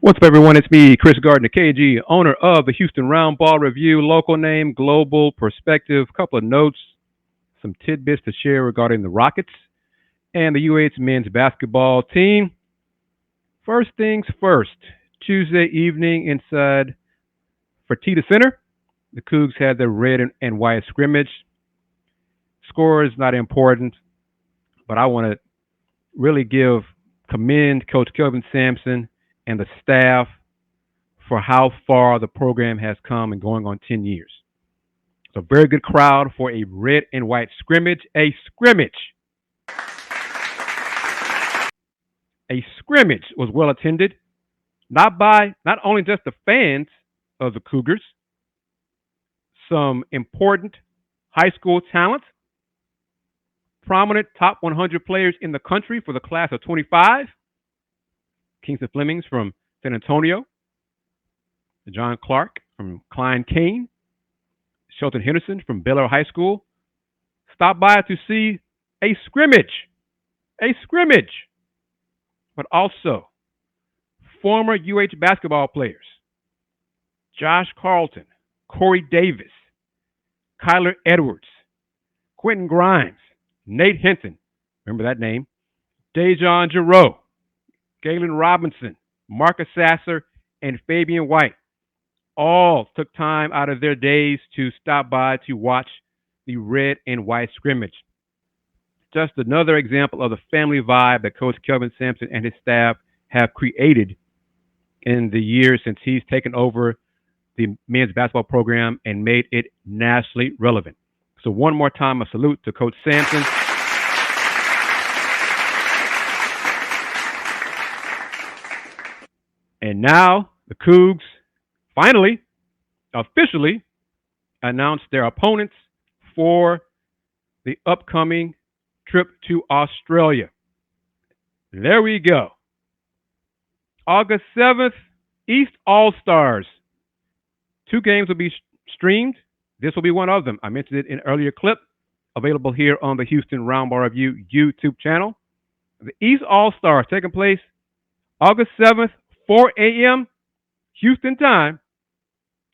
What's up, everyone? It's me, Chris Gardner, KG, owner of the Houston Round Ball Review, local name, global perspective. Couple of notes, some tidbits to share regarding the Rockets and the UH men's basketball team. First things first, Tuesday evening inside Fertitta Center, the Cougs had their red and white scrimmage. Score is not important, but I want to really commend Coach Kelvin Sampson and the staff for how far the program has come in going on 10 years. It's a very good crowd for a red and white scrimmage. A scrimmage was well attended, not only just the fans of the Cougars, some important high school talent, prominent top 100 players in the country for the class of 25. Kingston Flemings from San Antonio, John Clark from Klein Kane, Shelton Henderson from Baylor High School stopped by to see a scrimmage, but also former UH basketball players, Josh Carlton, Corey Davis, Kyler Edwards, Quentin Grimes, Nate Hinton, remember that name, Dejon Giroux, Galen Robinson, Marcus Sasser, and Fabian White all took time out of their days to stop by to watch the red and white scrimmage. Just another example of the family vibe that Coach Kelvin Sampson and his staff have created in the years since he's taken over the men's basketball program and made it nationally relevant. So one more time, a salute to Coach Sampson. And now the Cougs finally, officially announced their opponents for the upcoming trip to Australia. There we go. August 7th, East All-Stars. 2 games will be streamed. This will be one of them. I mentioned it in an earlier clip, available here on the Houston Round Ball Review YouTube channel. The East All-Stars taking place August 7th, 4 a.m. Houston time.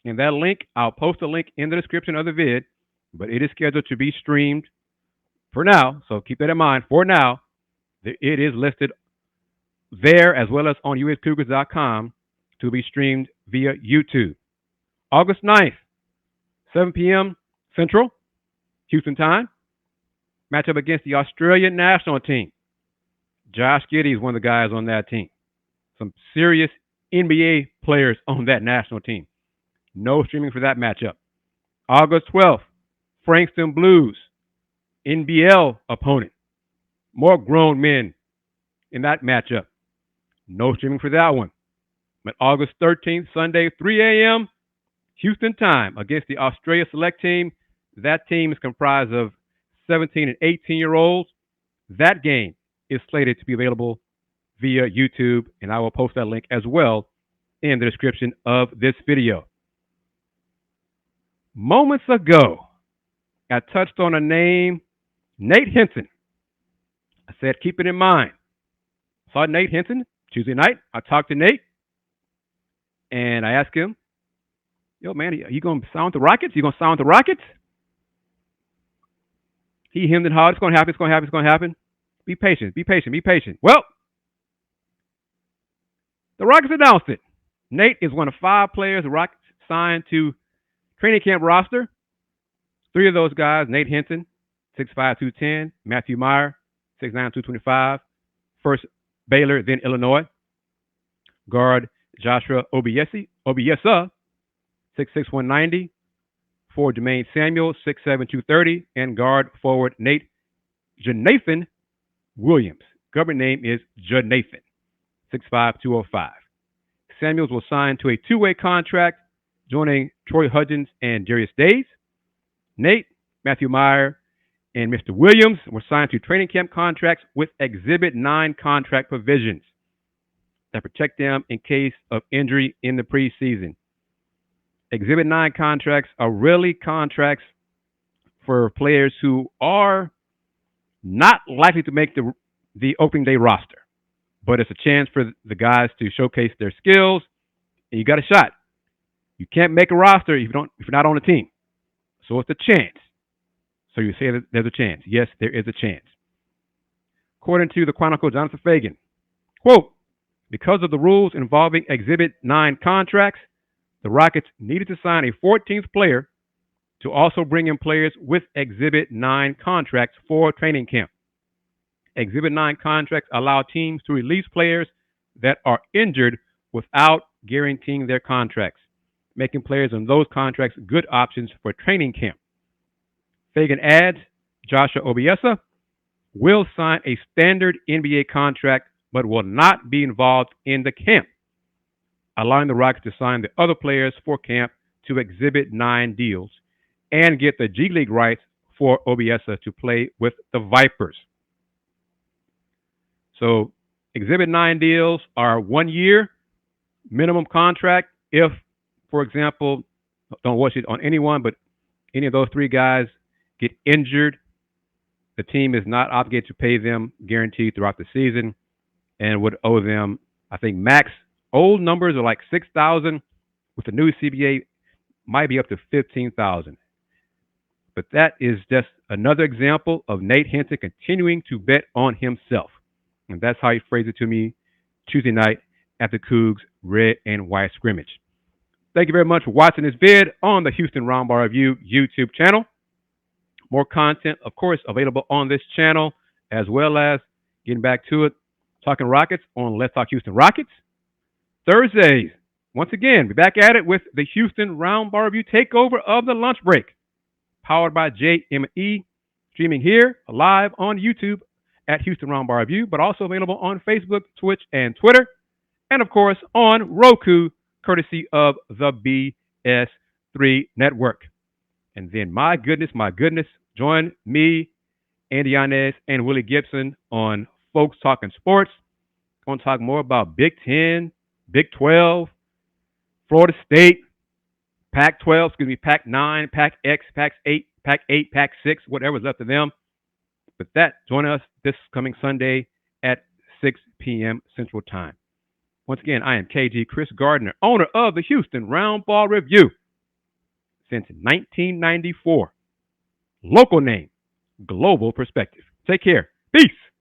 And that link, I'll post a link in the description of the vid, but it is scheduled to be streamed for now. So keep that in mind. For now, it is listed there as well as on uscougars.com to be streamed via YouTube. August 9th, 7 p.m. Central, Houston time. Matchup against the Australian national team. Josh Giddey is one of the guys on that team. Some serious NBA players on that national team. No streaming for that matchup. August 12th, Frankston Blues, NBL opponent. More grown men in that matchup. No streaming for that one. But August 13th, Sunday, 3 a.m. Houston time against the Australia select team. That team is comprised of 17 and 18-year-olds. That game is slated to be available via YouTube, and I will post that link as well in the description of this video. Moments ago, I touched on a name, Nate Hinton. I said, keep it in mind. Saw Nate Hinton Tuesday night. I talked to Nate, and I asked him, yo, man, are you going to sound the Rockets? You going to sound the Rockets? He hemmed and hawed. It's going to happen. It's going to happen. It's going to happen. Be patient. Be patient. Be patient. Well, the Rockets announced it. Nate is one of 5 players the Rockets signed to training camp roster. 3 of those guys, Nate Hinton, 6'5", 210, Matthew Meyer, 6'9", 225, first Baylor, then Illinois. Guard Joshua Obiesa, 6'6", 190. Forward Jermaine Samuel, 6'7", 230. And guard forward Nate Jonathan Williams. Government name is Jonathan, 6'5", 205. Samuels will sign to a 2-way contract, joining Troy Hudgens and Darius Days. Nate, Matthew Meyer, and Mr. Williams were signed to training camp contracts with Exhibit 9 contract provisions that protect them in case of injury in the preseason. Exhibit 9 contracts are really contracts for players who are not likely to make the opening day roster. but it's a chance for the guys to showcase their skills, and you got a shot. You can't make a roster if you're not on the team. So it's a chance. So you say that there's a chance. Yes, there is a chance. According to the Chronicle, Jonathan Fagan, quote, because of the rules involving Exhibit 9 contracts, the Rockets needed to sign a 14th player to also bring in players with Exhibit 9 contracts for training camp. Exhibit 9 contracts allow teams to release players that are injured without guaranteeing their contracts, making players on those contracts good options for training camp. Fagan adds Joshua Obiesa will sign a standard NBA contract but will not be involved in the camp, allowing the Rockets to sign the other players for camp to Exhibit 9 deals and get the G League rights for Obiesa to play with the Vipers. So Exhibit 9 deals are 1 year minimum contract. If, for example, don't wish it on anyone, but any of those three guys get injured, the team is not obligated to pay them guaranteed throughout the season and would owe them, I think, max old numbers are like 6,000. With the new CBA, might be up to 15,000. But that is just another example of Nate Hinton continuing to bet on himself. And that's how he phrased it to me Tuesday night at the Coogs Red and White scrimmage. Thank you very much for watching this vid on the Houston Roundball Review YouTube channel. More content, of course, available on this channel, as well as getting back to it, talking Rockets on Let's Talk Houston Rockets. Thursdays, once again, be back at it with the Houston Roundball Review takeover of the lunch break, powered by JME, streaming here live on YouTube at Houston Roundball Review, but also available on Facebook, Twitch, and Twitter, and of course on Roku, courtesy of the BS3 Network. And then, my goodness, join me, Andy Yanez, and Willie Gibson on Folks Talking Sports. Going to talk more about Big 10, Big 12, Florida State, Pac-12, Pac-9, Pac-X, Pac-8, Pac-8, Pac-6, whatever's left of them. But join us this coming Sunday at 6 p.m. Central Time. Once again, I am KG Chris Gardner, owner of the Houston Roundball Review since 1994. Local name, global perspective. Take care. Peace.